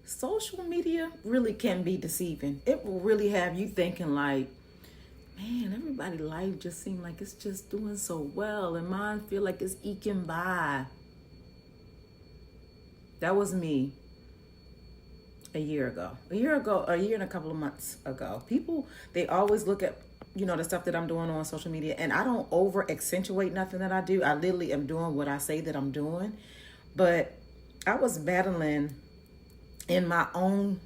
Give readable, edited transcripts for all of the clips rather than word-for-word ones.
social media really can be deceiving. It will really have you thinking like, man, everybody's life just seems like it's just doing so well, and mine feel like it's eking by. That was me a year ago. A year and a couple of months ago. People, they always look at, the stuff that I'm doing on social media, and I don't over accentuate nothing that I do. I literally am doing what I say that I'm doing. But I was battling in my own,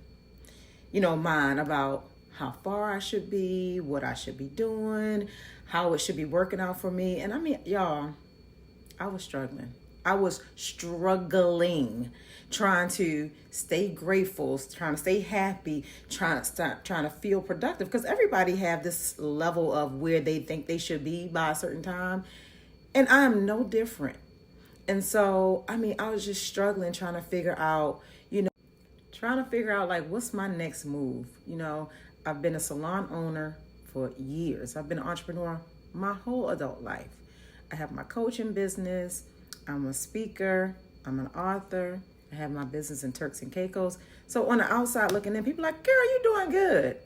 mind about how far I should be, what I should be doing, how it should be working out for me. And I mean, y'all, I was struggling. Trying to stay grateful, trying to stay happy, trying to feel productive, because everybody have this level of where they think they should be by a certain time, and I am no different. And so, I mean, I was just struggling trying to figure out, like, what's my next move? I've been a salon owner for years. I've been an entrepreneur my whole adult life. I have my coaching business. I'm a speaker. I'm an author. I have my business in Turks and Caicos. So on the outside looking in, people are like, girl, you doing good.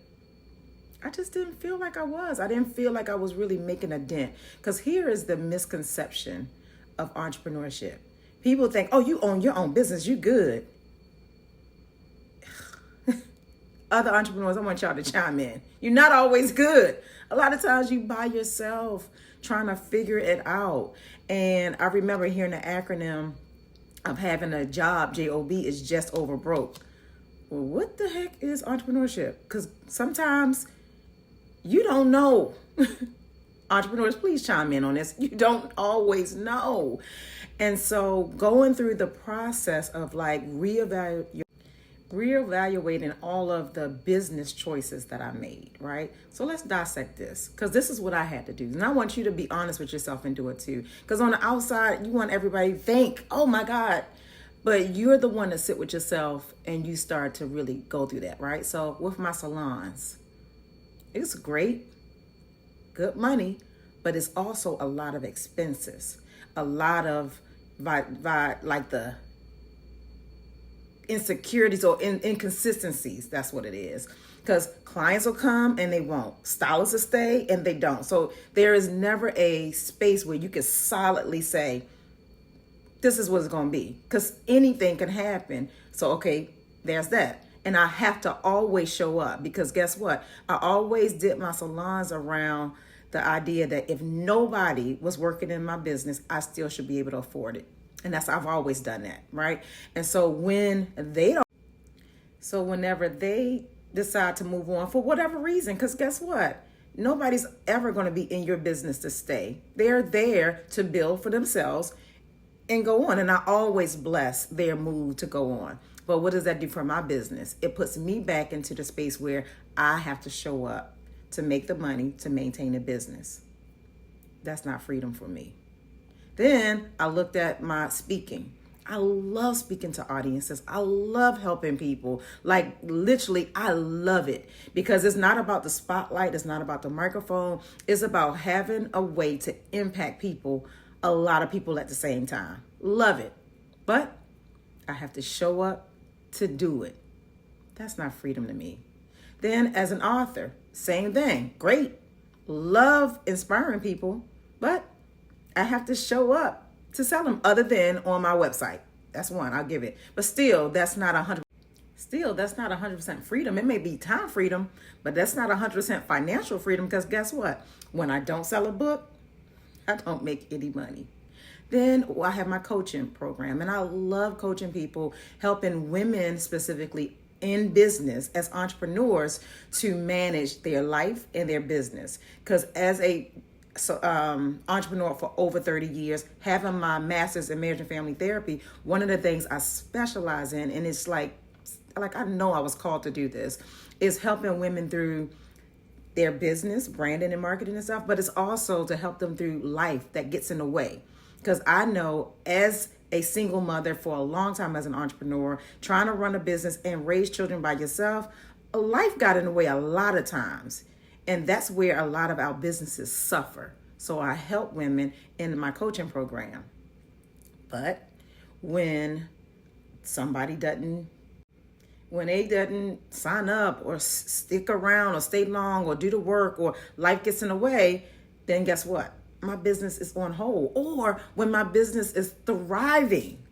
I just didn't feel like I was. I didn't feel like I was really making a dent. Because here is the misconception of entrepreneurship. People think, oh, you own your own business, you good. Other entrepreneurs, I want y'all to chime in. You're not always good. A lot of times you by yourself trying to figure it out. And I remember hearing the acronym of having a job, J-O-B, is just over broke. Well, what the heck is entrepreneurship? Because sometimes you don't know. Entrepreneurs, please chime in on this. You don't always know. And so going through the process of like reevaluating all of the business choices that I made, right? So let's dissect this, because this is what I had to do. And I want you to be honest with yourself and do it too. Because on the outside, you want everybody to think, oh my God, but you're the one to sit with yourself and you start to really go through that, right? So with my salons, it's great, good money, but it's also a lot of expenses, a lot of like the insecurities or inconsistencies. That's what it is. Because clients will come and they won't. Stylists will stay and they don't. So there is never a space where you can solidly say, this is what it's going to be. Because anything can happen. So, okay, there's that. And I have to always show up, because guess what? I always did my salons around the idea that if nobody was working in my business, I still should be able to afford it. And I've always done that, right? And so whenever they decide to move on for whatever reason, because guess what? Nobody's ever going to be in your business to stay. They're there to build for themselves and go on. And I always bless their move to go on. But what does that do for my business? It puts me back into the space where I have to show up to make the money to maintain a business. That's not freedom for me. Then I looked at my speaking. I love speaking to audiences. I love helping people. Like literally, I love it, because it's not about the spotlight. It's not about the microphone. It's about having a way to impact people, a lot of people at the same time. Love it. But I have to show up to do it. That's not freedom to me. Then as an author, same thing. Great. Love inspiring people, but I have to show up to sell them, other than on my website. That's one, I'll give it. But still, that's not 100% freedom. It may be time freedom, but that's not 100% financial freedom, because guess what? When I don't sell a book, I don't make any money. Then I have my coaching program, and I love coaching people, helping women specifically in business as entrepreneurs to manage their life and their business. Because as a entrepreneur for over 30 years, having my master's in marriage and family therapy, one of the things I specialize in, and it's like I know I was called to do this, is helping women through their business, branding and marketing and stuff, but it's also to help them through life that gets in the way. Because I know, as a single mother for a long time, as an entrepreneur, trying to run a business and raise children by yourself, life got in the way a lot of times. And that's where a lot of our businesses suffer. So I help women in my coaching program. But when somebody doesn't when they didn't sign up or stick around or stay long or do the work or life gets in the way, then guess what? My business is on hold. Or when my business is thriving,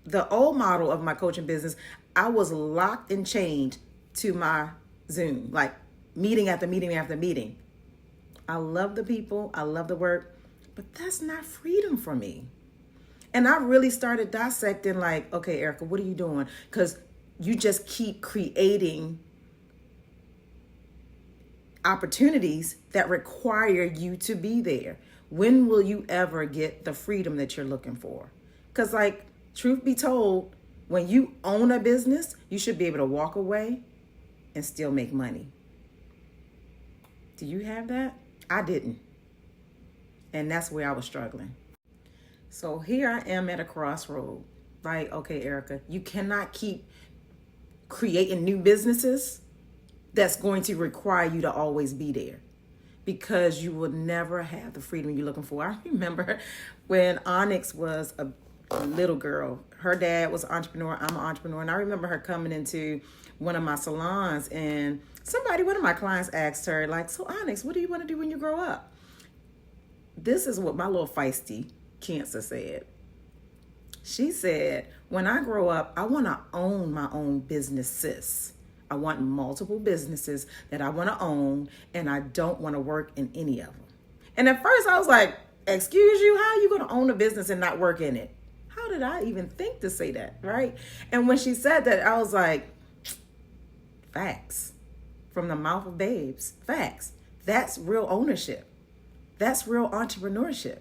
the old model of my coaching business, I was locked and chained to my Zoom, like meeting after meeting after meeting. I love the people, I love the work, but that's not freedom for me. And I really started dissecting like, okay, Erica, what are you doing? Because you just keep creating opportunities that require you to be there. When will you ever get the freedom that you're looking for? Because like, truth be told, when you own a business, you should be able to walk away and still make money. Do you have that? I didn't. And that's where I was struggling. So here I am at a crossroad. Like, okay, Erica, you cannot keep creating new businesses that's going to require you to always be there, because you will never have the freedom you're looking for. I remember when Onyx was a little girl, her dad was an entrepreneur, I'm an entrepreneur, and I remember her coming into one of my salons, and one of my clients asked her, like, so Onyx, what do you want to do when you grow up? This is what my little feisty Cancer said. She said, when I grow up, I want to own my own businesses. I want multiple businesses that I want to own, and I don't want to work in any of them. And at first I was like, excuse you, how are you going to own a business and not work in it? How did I even think to say that, right? And when she said that, I was like, facts. From the mouth of babes, facts. That's real ownership. That's real entrepreneurship.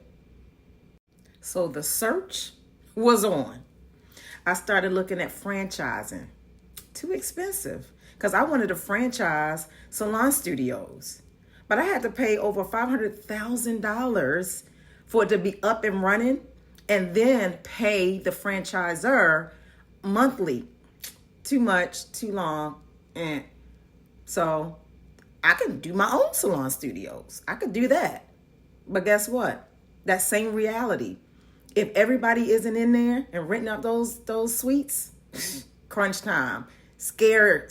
So the search was on. I started looking at franchising. Too expensive, because I wanted to franchise salon studios. But I had to pay over $500,000 for it to be up and running, and then pay the franchisor monthly. Too much, too long. And so I could do my own salon studios. I could do that. But guess what? That same reality. If everybody isn't in there and renting out those suites, crunch time, scared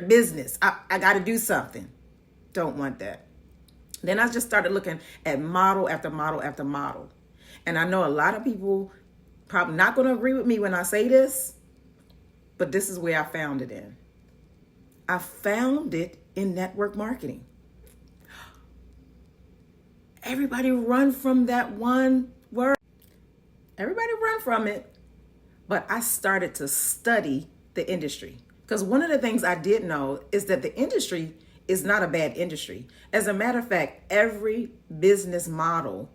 business. I got to do something. Don't want that. Then I just started looking at model after model after model. And I know a lot of people probably not going to agree with me when I say this, but this is where I found it in. I found it in network marketing. Everybody run from that one word. Everybody run from it. But I started to study the industry. Because one of the things I did know is that the industry is not a bad industry. As a matter of fact, every business model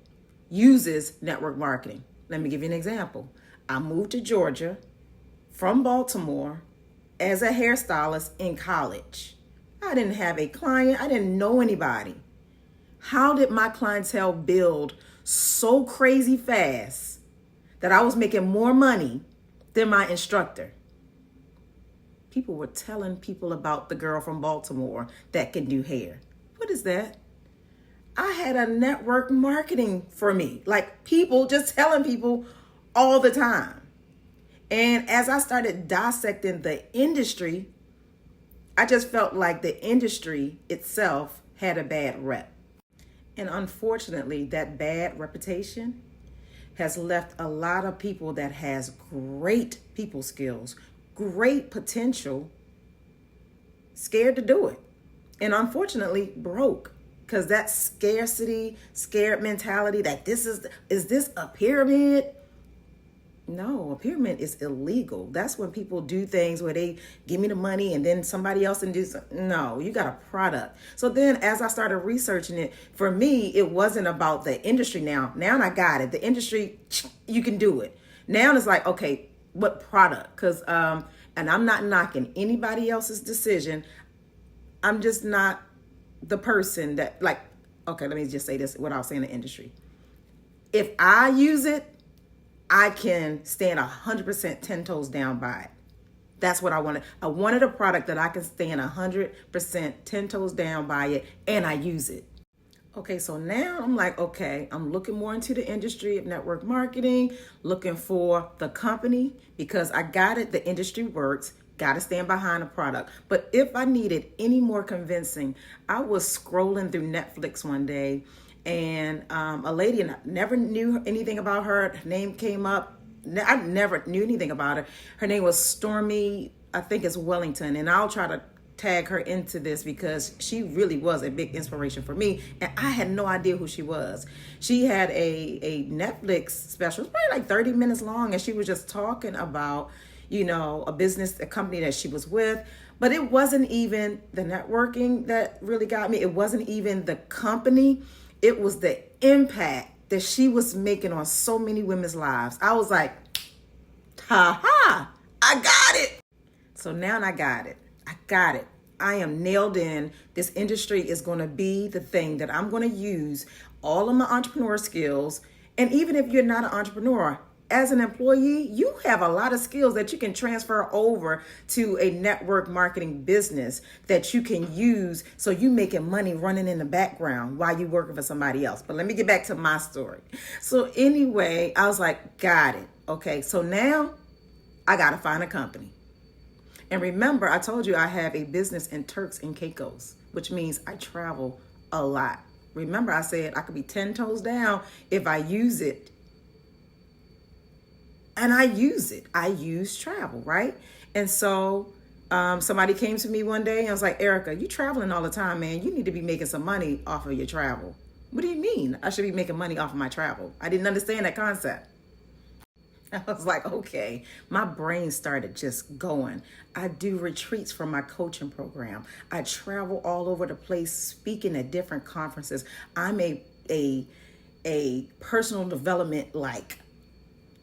uses network marketing. Let me give you an example. I moved to Georgia from Baltimore as a hairstylist in college. I didn't have a client. I didn't know anybody. How did my clientele build so crazy fast that I was making more money than my instructor? People were telling people about the girl from Baltimore that can do hair. What is that? I had a network marketing for me, like people just telling people all the time. And as I started dissecting the industry, I just felt like the industry itself had a bad rep. And unfortunately, that bad reputation has left a lot of people that has great people skills, great potential, scared to do it. And unfortunately, broke. Because that scared mentality that is this a pyramid? No, a pyramid is illegal. That's when people do things where they give me the money and then somebody else and do something. No, you got a product. So then as I started researching it, for me, it wasn't about the industry now. Now I got it. The industry, you can do it. Now it's like, okay, what product? Because, and I'm not knocking anybody else's decision. I'm just not the person that like, okay, let me just say this without saying the industry. If I use it, I can stand 100% 10 toes down by it. That's what I wanted. I wanted a product that I can stand 100% 10 toes down by it, and I use it. Okay, so now I'm like, okay, I'm looking more into the industry of network marketing, looking for the company, because I got it. The industry works. Got to stand behind a product. But if I needed any more convincing, I was scrolling through Netflix one day, and a lady, and I never knew anything about her. Her name came up. I never knew anything about her. Her name was Stormy, I think it's Wellington, and I'll try to tag her into this because she really was a big inspiration for me, and I had no idea who she was. She had a Netflix special, probably like 30 minutes long, and she was just talking about, a company that she was with. But it wasn't even the networking that really got me. It wasn't even the company. It was the impact that she was making on so many women's lives. I was like, ha ha, I got it. So now I got it. I got it. I am nailed in. This industry is going to be the thing that I'm going to use all of my entrepreneur skills. And even if you're not an entrepreneur, as an employee, you have a lot of skills that you can transfer over to a network marketing business that you can use, so you making money running in the background while you working for somebody else. But let me get back to my story. So anyway, I was like, got it. Okay, so now I got to find a company. And remember, I told you I have a business in Turks and Caicos, which means I travel a lot. Remember, I said I could be 10 toes down if I use it. And I use it. I use travel, right? And so somebody came to me one day and was like, Erica, you traveling all the time, man. You need to be making some money off of your travel. What do you mean I should be making money off of my travel? I didn't understand that concept. I was like, okay, my brain started just going. I do retreats for my coaching program. I travel all over the place speaking at different conferences. I'm a personal development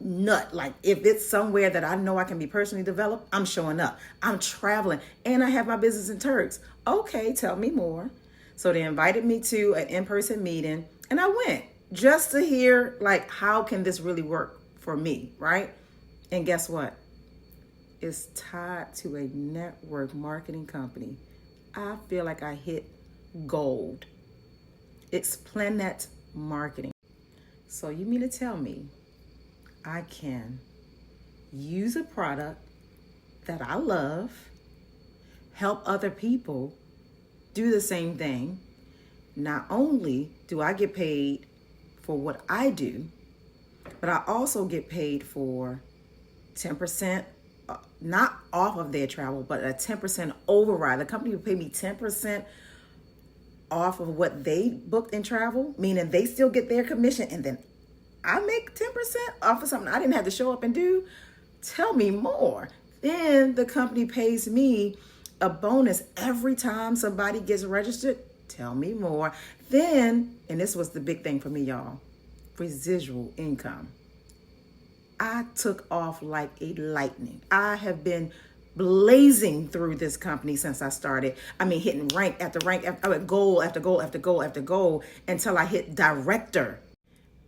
nut. Like if it's somewhere that I know I can be personally developed, I'm showing up. I'm traveling, and I have my business in Turks. Okay, tell me more. So they invited me to an in-person meeting, and I went just to hear how can this really work for me, right? And guess what? It's tied to a network marketing company. I feel like I hit gold. It's Planet Marketing. So you mean to tell me I can use a product that I love, help other people do the same thing. Not only do I get paid for what I do, but I also get paid for 10%, not off of their travel, but a 10% override. The company will pay me 10% off of what they booked in travel, meaning they still get their commission, and then I make 10% off of something I didn't have to show up and do. Tell me more. Then the company pays me a bonus every time somebody gets registered. Tell me more. Then, and this was the big thing for me, y'all, residual income. I took off like a lightning. I have been blazing through this company since I started. I mean, hitting rank after rank, goal after goal after goal after goal, until I hit director.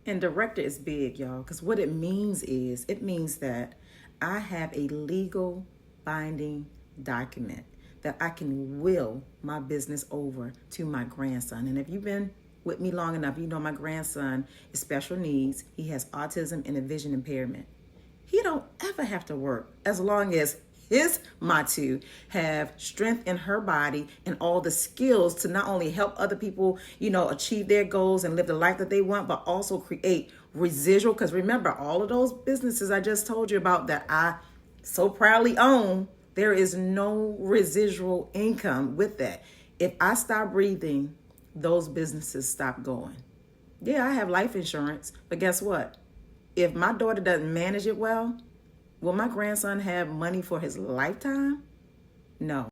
And director is big, y'all, because what it means that I have a legal binding document that I can will my business over to my grandson. And if you've been with me long enough, you know my grandson is special needs. He has autism and a vision impairment. He don't ever have to work as long as his Matu have strength in her body and all the skills to not only help other people, achieve their goals and live the life that they want, but also create residual. Because remember, all of those businesses I just told you about that I so proudly own, there is no residual income with that. If I stop breathing, those businesses stop going. Yeah, I have life insurance, but guess what? If my daughter doesn't manage it well, will my grandson have money for his lifetime? No.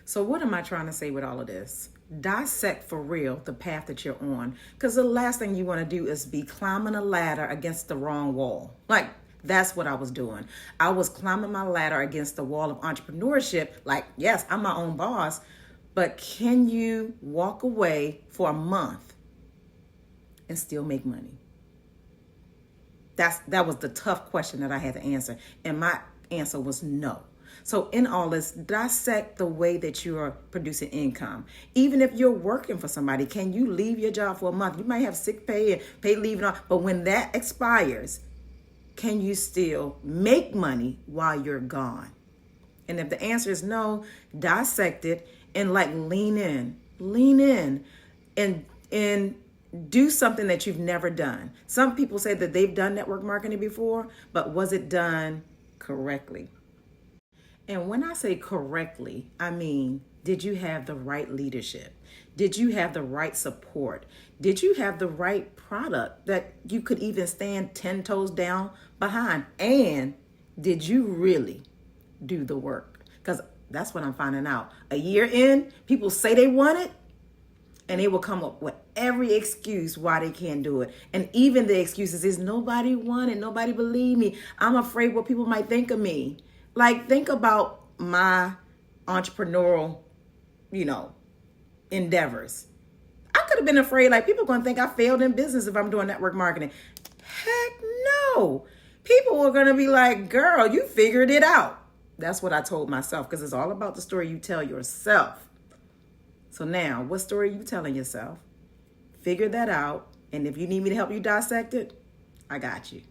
So what am I trying to say with all of this? Dissect for real the path that you're on, because the last thing you want to do is be climbing a ladder against the wrong wall. That's what I was doing. I was climbing my ladder against the wall of entrepreneurship. Yes, I'm my own boss, but can you walk away for a month and still make money? That was the tough question that I had to answer. And my answer was no. So in all this, dissect the way that you are producing income. Even if you're working for somebody, can you leave your job for a month? You might have sick pay and pay leave and all, but when that expires, can you still make money while you're gone? And if the answer is no, dissect it and like lean in and do something that you've never done. Some people say that they've done network marketing before, but was it done correctly? And when I say correctly, I mean, did you have the right leadership? Did you have the right support? Did you have the right product that you could even stand 10 toes down behind? And did you really do the work? Because that's what I'm finding out. A year in, people say they want it, and they will come up with every excuse why they can't do it. And even the excuses is nobody wanted, nobody believed me. I'm afraid what people might think of me. Like, think about my entrepreneurial, endeavors. I could have been afraid, like, people are going to think I failed in business if I'm doing network marketing. Heck no. People were going to be like, girl, you figured it out. That's what I told myself, because it's all about the story you tell yourself. So now, what story are you telling yourself? Figure that out. And if you need me to help you dissect it, I got you.